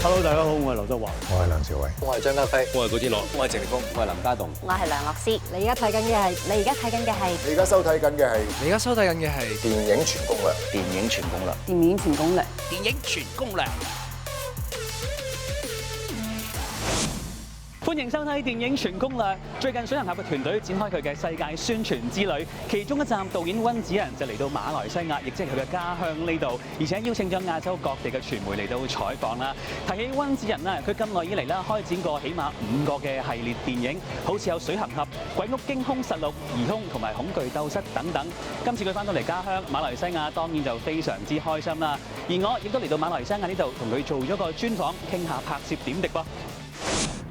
Hello， 大家好，我係劉德華，我係梁朝偉，我係張家輝，我係古天樂，我係謝霆鋒，我係林家棟，我係梁樂詩。你而家睇緊嘅係你而家收睇緊嘅係電影全攻略，電影全攻略。歡迎收睇電影全攻略。最近水行俠嘅團隊展開佢嘅世界宣傳之旅，其中一站導演溫子仁就嚟到馬來西亞，亦即係佢嘅家鄉呢度，而且邀請咗亞洲各地嘅傳媒嚟到採訪啦。提起溫子仁啊，佢咁耐以嚟啦開展過起碼5個嘅系列電影，好似有水行俠、鬼屋驚凶實錄、疑兇同埋恐懼鬥室等等。今次佢翻到嚟家鄉馬來西亞，當然就非常之開心啦。而我亦都嚟到馬來西亞呢度，同佢做咗個專訪，傾下拍攝點滴噃。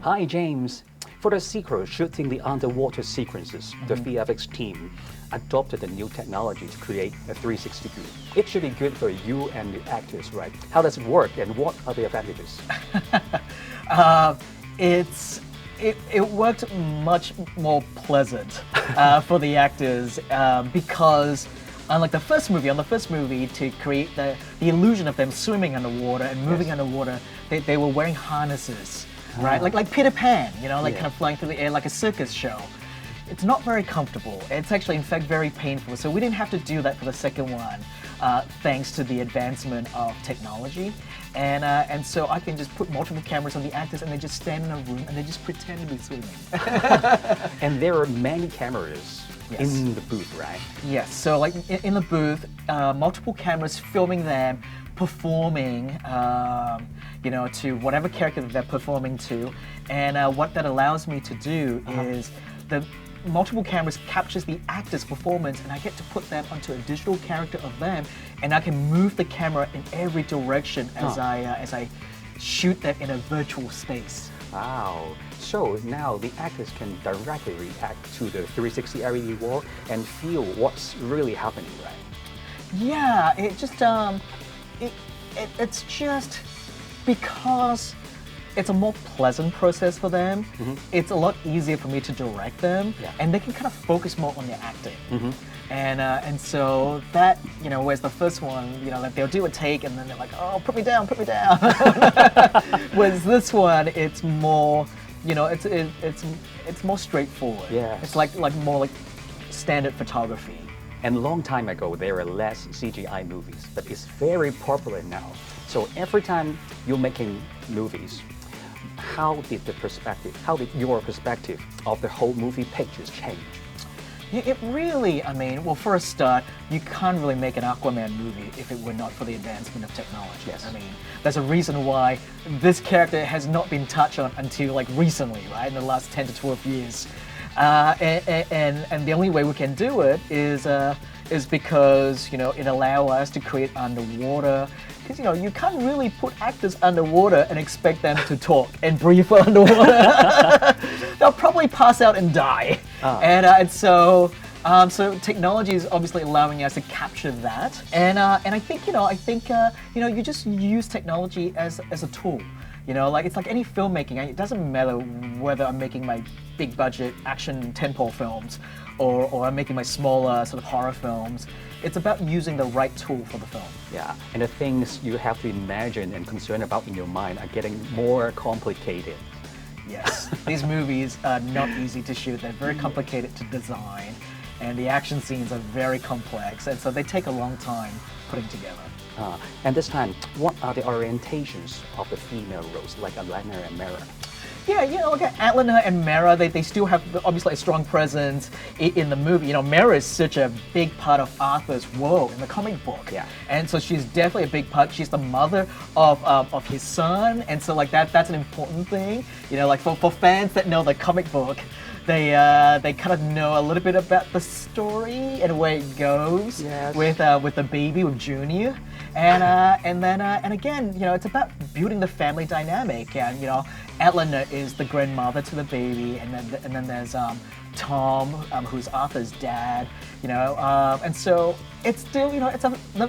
Hi, James. For the sequel shooting the underwater sequences, the VFX team adopted a new technology to create a 360 view. It should be good for you and the actors, right? How does it work and what are the advantages? It worked much more pleasant for the actors because unlike the first movie, to create the illusion of them swimming underwater and moving underwater, they were wearing harnesses. Right, like Peter Pan, kind of flying through the air like a circus show. It's not very comfortable. It's actually, in fact, very painful. So we didn't have to do that for the second one, thanks to the advancement of technology. And so I can just put multiple cameras on the actors and they just stand in a room and they just pretend to be swimming. And there are many cameras in the booth, right? Yes, so like in the booth, multiple cameras filming them, performing, to whatever character that they're performing to. And what that allows me to do is the multiple cameras captures the actor's performance and I get to put them onto a digital character of them and I can move the camera in every direction as I shoot them in a virtual space. Wow. So now the actors can directly react to the 360 LED wall and feel what's really happening, right? Yeah, it just it's just because it's a more pleasant process for them. It's a lot easier for me to direct them, and they can kind of focus more on their acting. And so that, whereas the first one, like they'll do a take and then they're like, oh, put me down. Whereas this one, it's more, it's more straightforward. Yes. It's like more like standard photography. And a long time ago, there were less CGI movies, but it's very popular now. So every time you're making movies, how did your perspective of the whole movie pictures change? It really, well, for a start, you can't really make an Aquaman movie if it were not for the advancement of technology. Yes. There's a reason why this character has not been touched on until like recently, right, in the last 10 to 12 years. And the only way we can do it is because it allows us to create underwater. Because you can't really put actors underwater and expect them to talk and breathe underwater. They'll probably pass out and die. And so technology is obviously allowing us to capture that. And I think you just use technology as a tool. It's like any filmmaking. It doesn't matter whether I'm making my big budget action tentpole films or I'm making my smaller sort of horror films. It's about using the right tool for the film. Yeah, and the things you have to imagine and concern about in your mind are getting more complicated. Yes, these movies are not easy to shoot. They're very complicated to design, and the action scenes are very complex, and so they take a long time putting together. And this time, what are the orientations of the female roles, like Alana and Mara? Yeah, like Atlana and Mara, they still have obviously a strong presence in the movie. Mara is such a big part of Arthur's world in the comic book. Yeah. And so she's definitely a big part. She's the mother of his son, and so like that's an important thing. Like for fans that know the comic book, they kind of know a little bit about the story and where it goes. Yes. With the baby, with Junior. And again, it's about building the family dynamic. And Atlana is the grandmother to the baby, and then there's Tom, who's Arthur's dad. And so it's still,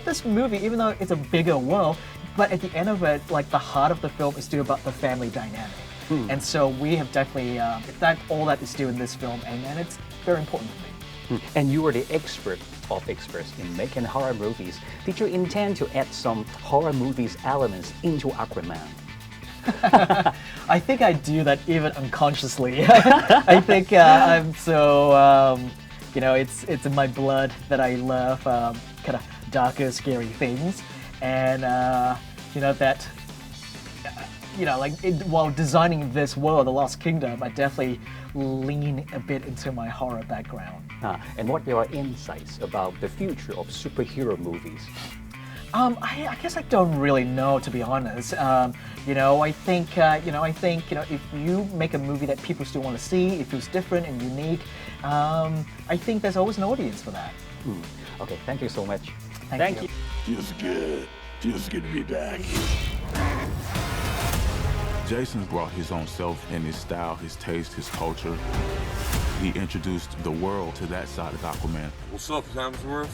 this movie, even though it's a bigger world, but at the end of it, like the heart of the film is still about the family dynamic. And so we have definitely, all that is still in this film, and it's very important for me. And you are the expert of experts in making horror movies. Did you intend to add some horror movies elements into Aquaman? I think I do that even unconsciously. I think I'm so, it's in my blood that I love kind of darker, scary things. And, while designing this world, The Lost Kingdom, I definitely lean a bit into my horror background. And what are your insights about the future of superhero movies? I guess I don't really know, to be honest. I think if you make a movie that people still want to see, it feels different and unique, I think there's always an audience for that. Okay, thank you so much. Thank you. Feels good. Feels good to be back. Jason's brought his own self and his style, his taste, his culture. He introduced the world to that side of Aquaman. What's up, Hemsworth?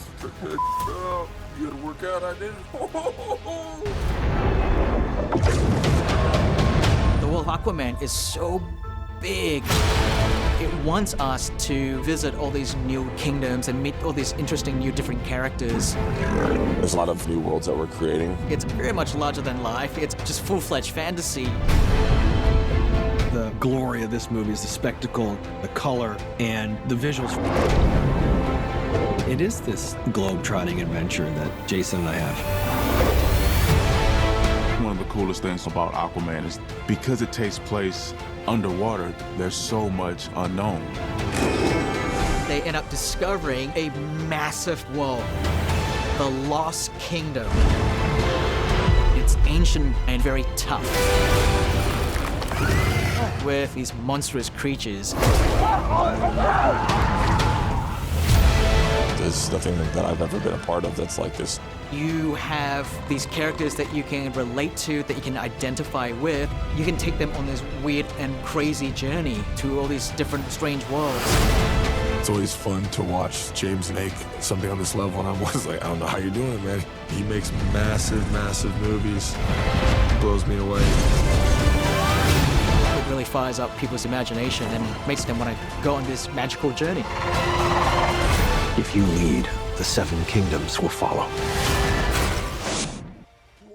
You gotta work out, I did. The world of Aquaman is so big. It wants us to visit all these new kingdoms and meet all these interesting new different characters. There's a lot of new worlds that we're creating. It's very much larger than life. It's just full-fledged fantasy. The glory of this movie is the spectacle, the color, and the visuals. It is this globe-trotting adventure that Jason and I have. One of the coolest things about Aquaman is because it takes place underwater, there's so much unknown. They end up discovering a massive world, the Lost Kingdom. It's ancient and very tough, with these monstrous creatures. There's nothing that I've ever been a part of that's like this. You have these characters that you can relate to, that you can identify with. You can take them on this weird and crazy journey to all these different strange worlds. It's always fun to watch James make something on this level, and I'm always like, I don't know how you're doing it, man. He makes massive, massive movies. Blows me away. It really fires up people's imagination and makes them want to go on this magical journey. If you lead, the seven kingdoms will follow.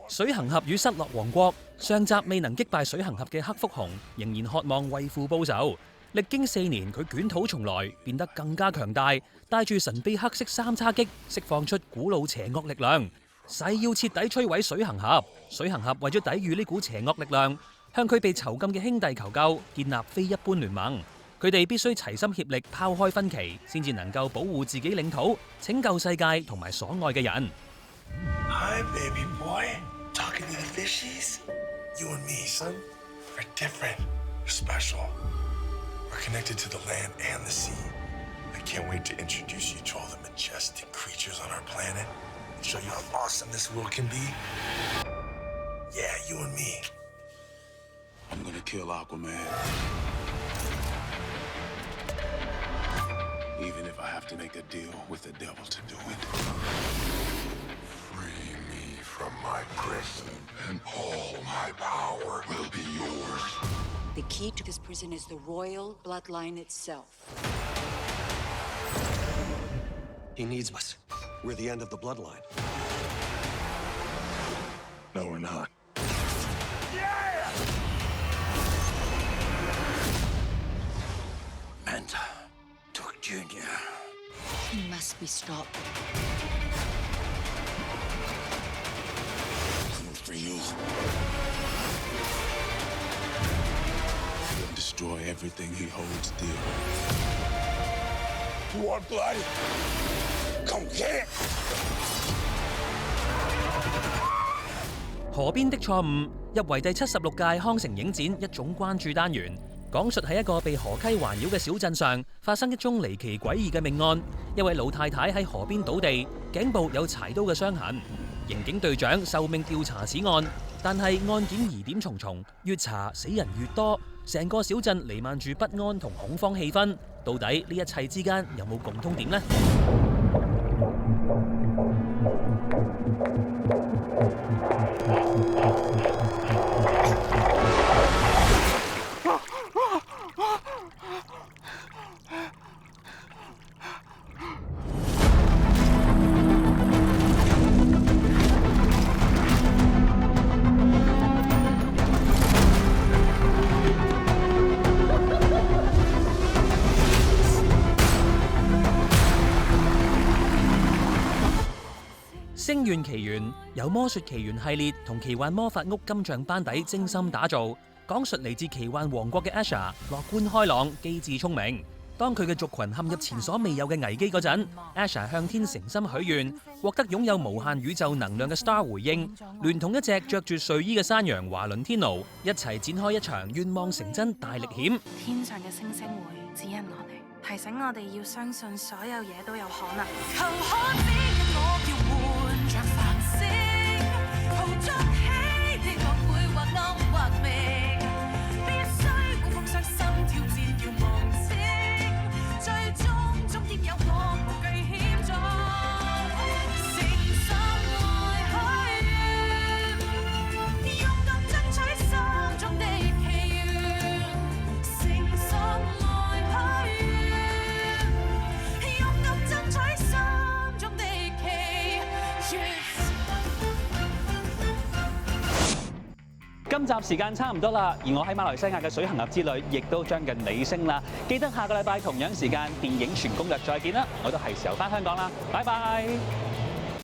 水行俠與失落王國上集未能擊敗水行俠嘅黑蝠魟，仍然渴望為父報仇。歷經4年，佢捲土重來，變得更加強大，帶住神秘黑色三叉戟，釋放出古老邪惡力量，誓要徹底摧毀水行俠。水行俠為咗抵禦呢股邪惡力量，向佢被囚禁嘅兄弟求救，建立非一般聯盟。佢哋必須齊心協力拋開分歧，先至能夠保護自己領土，拯救世界同埋所愛嘅人。Hi, baby boy. Talking to the fishies? You and me, son, are different. We're special. We're connected to the land and the sea. I can't wait to introduce you to all the majestic creatures on our planet and show you how awesome this world can be. Yeah, you and me. I'm gonna kill Aquaman. Even if I have to make a deal with the devil to do it. Free me from my prison, and all my power will be yours. The key to this prison is the royal bloodline itself. He needs us. We're the end of the bloodline. No, we're not. Manta, Duke Jr. He must be stopped. Coming for you. He'll destroy everything he holds dear. You want blood? Come get it! 河邊的錯誤入圍第76屆康城影展一種關注單元，講述喺一個被河溪環繞嘅小鎮上發生一宗離奇詭異嘅命案。一位老太太喺河邊倒地，頸部有柴刀嘅傷痕。刑警隊長受命調查此案，但係案件疑點重重，越查死人越多，成個小鎮瀰漫住不安同恐慌氣氛。到底呢一切之間有冇共通點呢？星願奇緣由魔術奇緣系列同奇幻魔法屋金像班底精心打造，講述嚟自奇幻王國嘅 Asha 樂觀開朗、機智聰明。當佢嘅族群陷入前所未有嘅危機嗰陣 ，Asha 向天誠心許願，獲得擁有無限宇宙能量嘅 Star 回應，聯同一隻着住睡衣嘅山羊華倫天奴，一齊展開一場願望成真大歷險。天上嘅星星會指引我哋，提醒我哋要相信所有嘢都有可能。求可指引我，叫換着繁星，捕捉起的樂會或暗或明，必須鼓風傷心挑戰要望清。最終終點有我無懼險阻，誠心愛許願，勇敢爭取心中的祈願。誠心愛許願，勇敢爭取心中的祈願。今集時間差唔多啦，而我喺馬來西亞嘅水行俠之旅亦都將近尾聲啦。記得下個禮拜同樣時間電影全攻略再見啦！我都係時候返香港啦，拜拜。